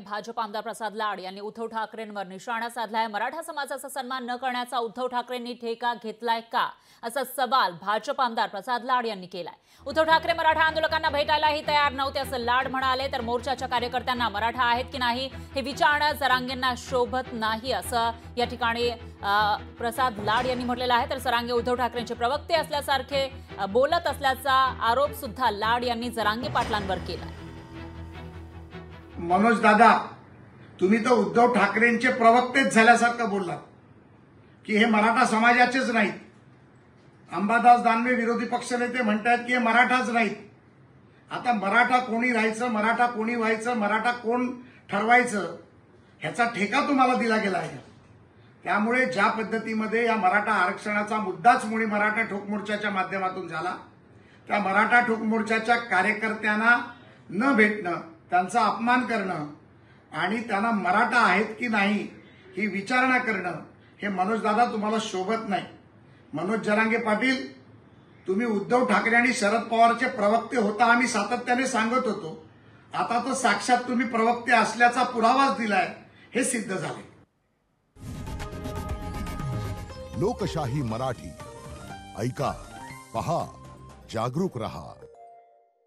भाजप आमदार प्रसाद लाड यांनी उद्धव ठाकरेंवर निशाणा साधलाय। मराठा समाजाचा सन्मान न करण्याचा उद्धव ठाकरेंनी ठेका घेतलाय का, असा सवाल भाजप आमदार प्रसाद लाड यांनी केलाय। उद्धव ठाकरे मराठा आंदोलकांना भेटायलाही तयार नव्हते असं लाड म्हणाले। तर मोर्चाच्या कार्यकर्त्यांना मराठा आहेत की नाही हे विचारणं जरांगेंना शोभत नाही असं या ठिकाणी प्रसाद लाड यांनी म्हटलेलं आहे। तर जरांगे उद्धव ठाकरेंचे प्रवक्ते असल्यासारखे बोलत असल्याचा आरोप सुद्धा लाड यांनी जरांगे पाटलांवर केला। मनोज दादा, तुम्ही तर उद्धव ठाकरेंचे प्रवक्तेच झाल्यासारखं बोललात की हे मराठा समाजाचेच नाहीत। अंबादास दानवे विरोधी पक्षनेते म्हणतात की हे मराठाच नाहीत। आता मराठा कोणी राहायचं, मराठा कोणी व्हायचं, मराठा कोण ठरवायचं ह्याचा ठेका तुम्हाला दिला गेला आहे। त्यामुळे ज्या पद्धतीमध्ये या मराठा आरक्षणाचा मुद्दाच मुळी मराठा ठोक मोर्चाच्या माध्यमातून झाला, त्या मराठा ठोक मोर्चाच्या कार्यकर्त्यांना न भेटणं, त्यांचा अपमान करणं आणि त्यांना मराठा आहेत की नाही ही विचारणा करणं हे मनोज दादा तुम्हाला शोभत नाही। मनोज जरांगे पाटील, तुम्ही उद्धव ठाकरे आणि शरद पवारचे प्रवक्ते होता, आम्ही सातत्याने सांगत होतो। आता तर साक्षात तुम्ही प्रवक्ते असल्याचा पुरावाच दिलाय, हे सिद्ध झाले। लोकशाही मराठी ऐका, पहा, जागरूक रहा।